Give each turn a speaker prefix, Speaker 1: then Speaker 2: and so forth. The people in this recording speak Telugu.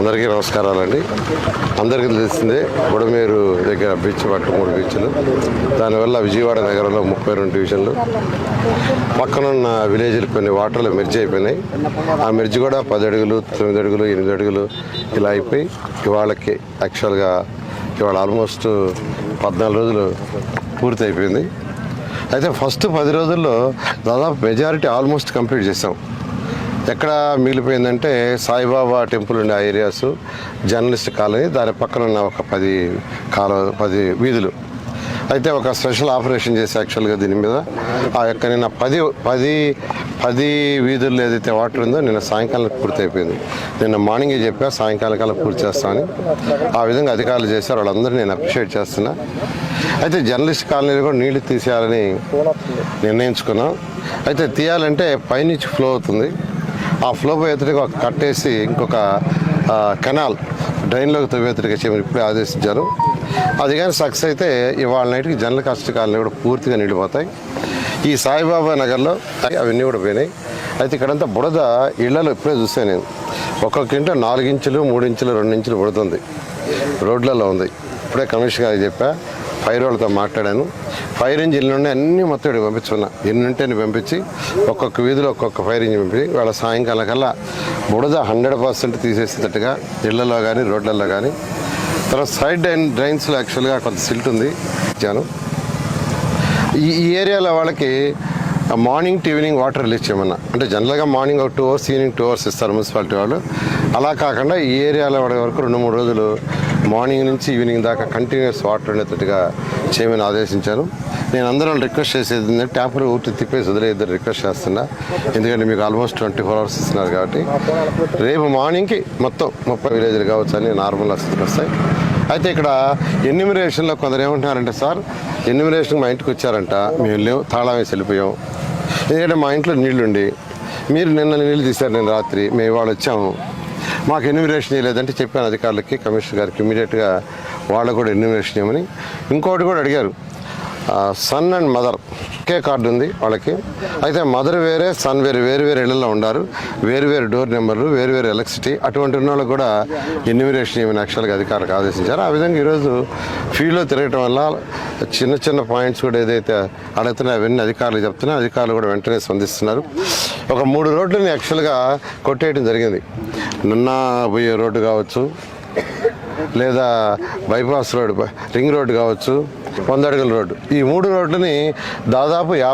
Speaker 1: అందరికీ నమస్కారాలండి. అందరికీ తెలిసిందే బుడమేరు దగ్గర బీచ్ పట్టు 3 బీచ్లు, దానివల్ల విజయవాడ నగరంలో 32 డివిజన్లు, పక్కనున్న విలేజ్లు కొన్ని వాటర్లు మెర్జ్ అయిపోయినాయి. ఆ మెర్జ్ కూడా 10 అడుగులు 9 అడుగులు 8 అడుగులు ఇలా అయిపోయి ఇవాళకి యాక్చువల్గా ఇవాళ ఆల్మోస్ట్ 14 రోజులు పూర్తి అయిపోయింది. అయితే ఫస్ట్ 10 రోజుల్లో దాదాపు మెజారిటీ ఆల్మోస్ట్ కంప్లీట్ చేసాం. ఎక్కడ మిగిలిపోయిందంటే సాయిబాబా టెంపుల్ ఉండే ఆ ఏరియాస్, జర్నలిస్ట్ కాలనీ, దాని పక్కన ఉన్న ఒక 10 వీధులు. అయితే ఒక స్పెషల్ ఆపరేషన్ చేసి యాక్చువల్గా దీని మీద ఆ యొక్క నిన్న 10 వీధుల్లో ఏదైతే వాటర్ ఉందో నిన్న సాయంకాలం పూర్తి అయిపోయింది. నిన్న మార్నింగే చెప్పా సాయంకాలం కల్లా పూర్తి చేస్తామని. ఆ విధంగా అధికారులు చేశారు, వాళ్ళందరూ నేను అప్రిషియేట్ చేస్తున్నా. అయితే జర్నలిస్ట్ కాలనీలో కూడా నీళ్లు తీసేయాలని నిర్ణయించుకున్నాం. అయితే తీయాలంటే పైనుంచి ఫ్లో అవుతుంది. ఆ ఫ్లో పోయేతడికి ఒక కట్టేసి ఇంకొక కెనాల్ డ్రైన్లోకి తవ్వేతడికి చేయమని ఇప్పుడే ఆదేశించారు. అది కానీ సక్సెస్ అయితే ఇవాళ నైట్కి జర్నలిస్ట్ కాలనీ కూడా పూర్తిగా నిండిపోతాయి. ఈ సాయిబాబా నగర్లో అవన్నీ కూడా పోయినాయి. అయితే ఇక్కడంతా బుడద ఇళ్లలో ఇప్పుడే చూసాను నేను. ఒక్కొక్క ఇంట 4 ఇంచులు 3 ఇంచులు 2 ఇంచులు బుడతుంది, రోడ్లలో ఉంది. ఇప్పుడే కమిషనర్ గారికి చెప్పా, ఫైర్ వాళ్ళతో మాట్లాడాను. ఫైర్ ఇంజిన్లు ఉన్నాయి, అన్నీ మొత్తం ఇక్కడికి పంపించుకున్నా. ఎన్ని ఉంటే పంపించి ఒక్కొక్క వీధిలో ఒక్కొక్క ఫైర్ ఇంజిన్ పంపించి వాళ్ళ సాయంకాలం కల్లా బుడద 100% తీసేసేటట్టుగా ఇళ్లలో కానీ రోడ్లలో కానీ. తర్వాత సైడ్ డ్రైన్స్లో యాక్చువల్గా కొంత సిల్ట్ ఉంది ఇచ్చాను. ఈ ఏరియాలో వాళ్ళకి morning to evening water release చేయమన్నా. అంటే జనరల్గా మార్నింగ్ ఒక 2 అవర్స్, ఈవినింగ్ 2 అవర్స్ ఇస్తారు మున్సిపాలిటీ వాళ్ళు. అలా కాకుండా ఈ ఏరియాలో వాడే వరకు 2-3 రోజులు మార్నింగ్ నుంచి ఈవినింగ్ దాకా కంటిన్యూస్ వాటర్ ఉండేటట్టుగా చేయమని ఆదేశించాను. నేను అందరూ రిక్వెస్ట్ చేసేది ఏంటంటే ట్యాప్లు ఊటి తిప్పేసి వదిలేద్దరు రిక్వెస్ట్ చేస్తున్నా. ఎందుకంటే మీకు ఆల్మోస్ట్ 24 అవర్స్ ఇస్తున్నారు కాబట్టి రేపు మార్నింగ్కి మొత్తం 30 విలేజ్లు కావచ్చు అని నార్మల్ స్థితికి వస్తాయి. అయితే ఇక్కడ ఎన్యూమరేషన్లో కొందరు ఏమంటున్నారంటే, సార్ ఎన్యూమరేషన్ మా ఇంటికి వచ్చారంట, మేము లేవు, తాళం వేసి వెళ్ళిపోయాం. ఎందుకంటే మా ఇంట్లో నీళ్లుండి మీరు నిన్న నీళ్ళు తీశారు, నేను రాత్రి మేము ఇవాళ వచ్చాము, మాకు ఎన్యూమరేషన్ చేయలేదంటే చెప్పాను అధికారులకి, కమిషనర్ గారికి ఇమీడియట్గా వాళ్ళకు కూడా ఎన్యూమరేషన్ చేయమని. ఇంకోటి కూడా అడిగారు, సన్ అండ్ మదర్ ఒకే కార్డు ఉంది వాళ్ళకి. అయితే మదర్ వేరే, సన్ వేరే, వేరు ఇళ్లలో ఉన్నారు, వేరు డోర్ నెంబర్లు, వేరు ఎలక్ట్రిసిటీ, అటువంటి ఉన్న వాళ్ళకు కూడా ఎన్యూమరేషన్ చేయమని యాక్చువల్గా అధికారులకు ఆదేశించారు. ఆ విధంగా ఈరోజు ఫీల్డ్లో తిరగటం వల్ల చిన్న పాయింట్స్ కూడా ఏదైతే అడుగుతున్నాయో అవన్నీ అధికారులు చెప్తున్నాయి. అధికారులు కూడా వెంటనే స్పందిస్తున్నారు. ఒక 3 రోడ్లని యాక్చువల్గా కొట్టేయడం జరిగింది. నిన్న పోయే రోడ్డు కావచ్చు, లేదా బైపాస్ రోడ్డు, రింగ్ రోడ్డు కావచ్చు, 100 అడుగుల రోడ్డు, ఈ 3 రోడ్లని దాదాపు 50